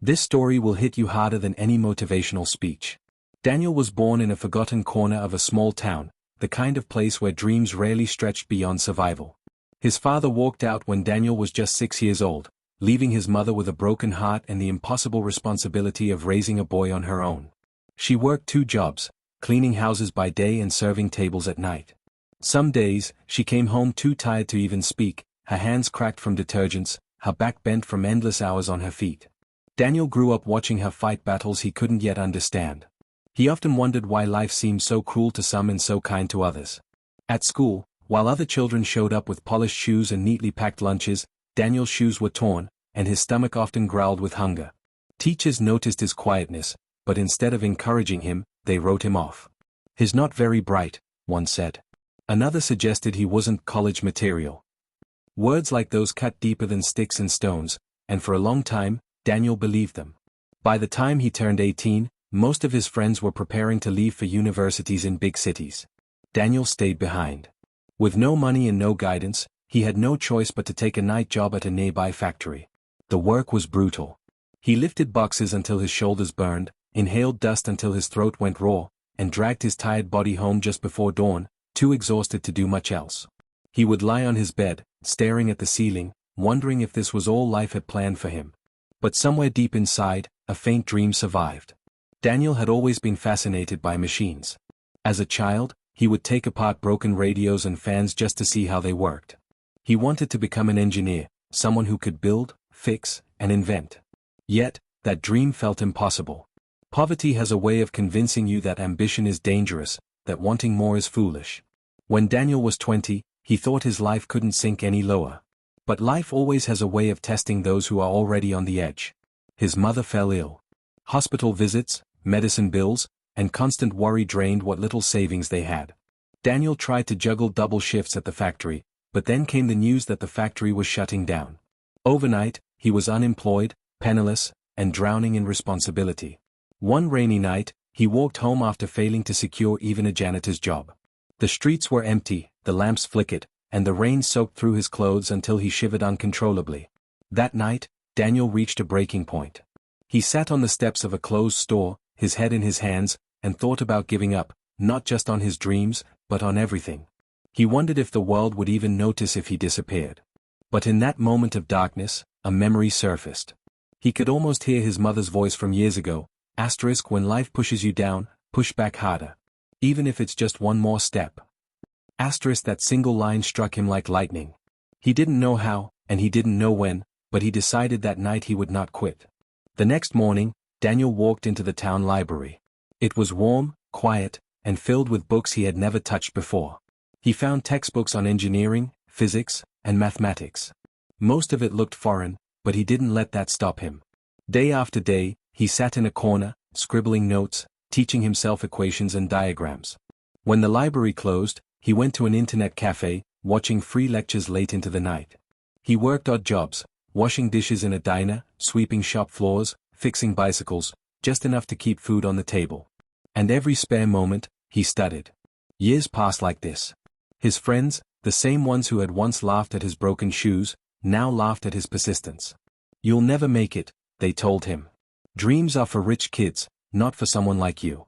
This story will hit you harder than any motivational speech. Daniel was born in a forgotten corner of a small town, the kind of place where dreams rarely stretched beyond survival. His father walked out when Daniel was just 6 years old, leaving his mother with a broken heart and the impossible responsibility of raising a boy on her own. She worked 2 jobs, cleaning houses by day and serving tables at night. Some days, she came home too tired to even speak, her hands cracked from detergents, her back bent from endless hours on her feet. Daniel grew up watching her fight battles he couldn't yet understand. He often wondered why life seemed so cruel to some and so kind to others. At school, while other children showed up with polished shoes and neatly packed lunches, Daniel's shoes were torn, and his stomach often growled with hunger. Teachers noticed his quietness, but instead of encouraging him, they wrote him off. "He's not very bright," one said. Another suggested he wasn't college material. Words like those cut deeper than sticks and stones, and for a long time, Daniel believed them. By the time he turned 18, most of his friends were preparing to leave for universities in big cities. Daniel stayed behind. With no money and no guidance, he had no choice but to take a night job at a nearby factory. The work was brutal. He lifted boxes until his shoulders burned, inhaled dust until his throat went raw, and dragged his tired body home just before dawn, too exhausted to do much else. He would lie on his bed, staring at the ceiling, wondering if this was all life had planned for him. But somewhere deep inside, a faint dream survived. Daniel had always been fascinated by machines. As a child, he would take apart broken radios and fans just to see how they worked. He wanted to become an engineer, someone who could build, fix, and invent. Yet, that dream felt impossible. Poverty has a way of convincing you that ambition is dangerous, that wanting more is foolish. When Daniel was 20, he thought his life couldn't sink any lower. But life always has a way of testing those who are already on the edge. His mother fell ill. Hospital visits, medicine bills, and constant worry drained what little savings they had. Daniel tried to juggle double shifts at the factory, but then came the news that the factory was shutting down. Overnight, he was unemployed, penniless, and drowning in responsibility. One rainy night, he walked home after failing to secure even a janitor's job. The streets were empty, the lamps flickered, and the rain soaked through his clothes until he shivered uncontrollably. That night, Daniel reached a breaking point. He sat on the steps of a closed store, his head in his hands, and thought about giving up, not just on his dreams, but on everything. He wondered if the world would even notice if he disappeared. But in that moment of darkness, a memory surfaced. He could almost hear his mother's voice from years ago, *, when life pushes you down, push back harder. Even if it's just one more step. *, that single line struck him like lightning. He didn't know how, and he didn't know when, but he decided that night he would not quit. The next morning, Daniel walked into the town library. It was warm, quiet, and filled with books he had never touched before. He found textbooks on engineering, physics, and mathematics. Most of it looked foreign, but he didn't let that stop him. Day after day, he sat in a corner, scribbling notes, teaching himself equations and diagrams. When the library closed, he went to an internet cafe, watching free lectures late into the night. He worked odd jobs, washing dishes in a diner, sweeping shop floors, fixing bicycles, just enough to keep food on the table. And every spare moment, he studied. Years passed like this. His friends, the same ones who had once laughed at his broken shoes, now laughed at his persistence. "You'll never make it," they told him. "Dreams are for rich kids, not for someone like you."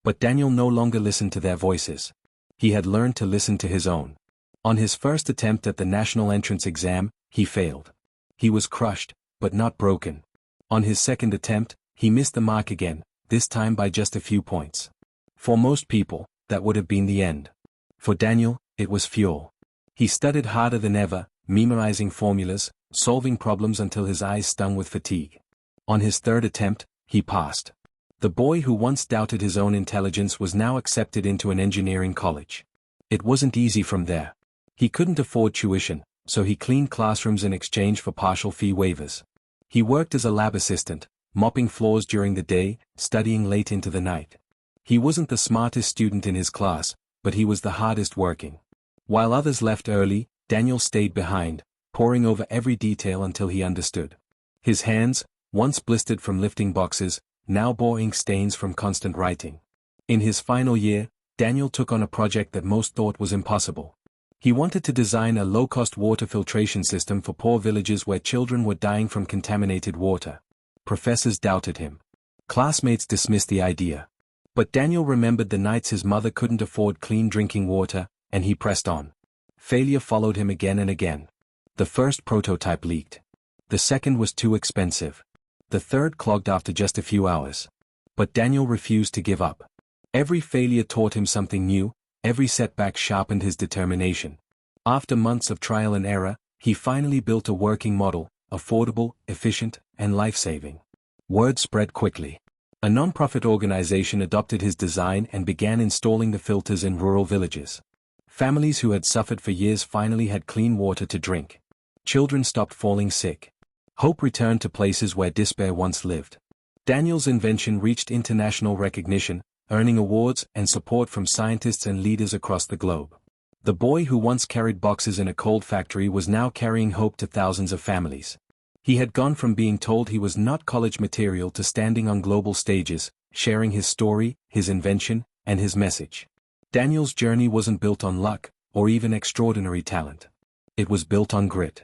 But Daniel no longer listened to their voices. He had learned to listen to his own. On his first attempt at the national entrance exam, he failed. He was crushed, but not broken. On his second attempt, he missed the mark again, this time by just a few points. For most people, that would have been the end. For Daniel, it was fuel. He studied harder than ever, memorizing formulas, solving problems until his eyes stung with fatigue. On his third attempt, he passed. The boy who once doubted his own intelligence was now accepted into an engineering college. It wasn't easy from there. He couldn't afford tuition, so he cleaned classrooms in exchange for partial fee waivers. He worked as a lab assistant, mopping floors during the day, studying late into the night. He wasn't the smartest student in his class, but he was the hardest working. While others left early, Daniel stayed behind, poring over every detail until he understood. His hands, once blistered from lifting boxes, now bore ink stains from constant writing. In his final year, Daniel took on a project that most thought was impossible. He wanted to design a low-cost water filtration system for poor villages where children were dying from contaminated water. professors doubted him. Classmates dismissed the idea. But Daniel remembered the nights his mother couldn't afford clean drinking water, and he pressed on. Failure followed him again and again. The first prototype leaked. The second was too expensive. The third clogged after just a few hours. But Daniel refused to give up. Every failure taught him something new, every setback sharpened his determination. After months of trial and error, he finally built a working model, affordable, efficient, and life-saving. Word spread quickly. A non-profit organization adopted his design and began installing the filters in rural villages. Families who had suffered for years finally had clean water to drink. Children stopped falling sick. Hope returned to places where despair once lived. Daniel's invention reached international recognition, earning awards and support from scientists and leaders across the globe. The boy who once carried boxes in a cold factory was now carrying hope to thousands of families. He had gone from being told he was not college material to standing on global stages, sharing his story, his invention, and his message. Daniel's journey wasn't built on luck, or even extraordinary talent. It was built on grit.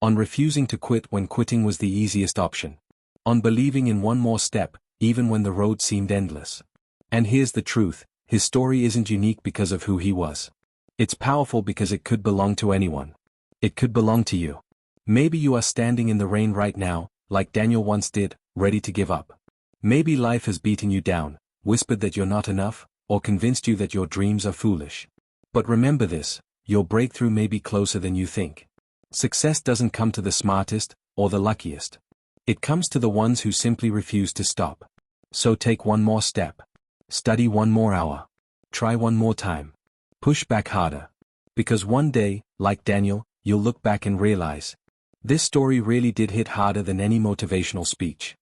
On refusing to quit when quitting was the easiest option. On believing in one more step, even when the road seemed endless. And here's the truth, his story isn't unique because of who he was. It's powerful because it could belong to anyone. It could belong to you. Maybe you are standing in the rain right now, like Daniel once did, ready to give up. Maybe life has beaten you down, whispered that you're not enough, or convinced you that your dreams are foolish. But remember this, your breakthrough may be closer than you think. Success doesn't come to the smartest, or the luckiest. It comes to the ones who simply refuse to stop. So take one more step. Study one more hour. Try one more time. Push back harder. Because one day, like Daniel, you'll look back and realize, this story really did hit harder than any motivational speech.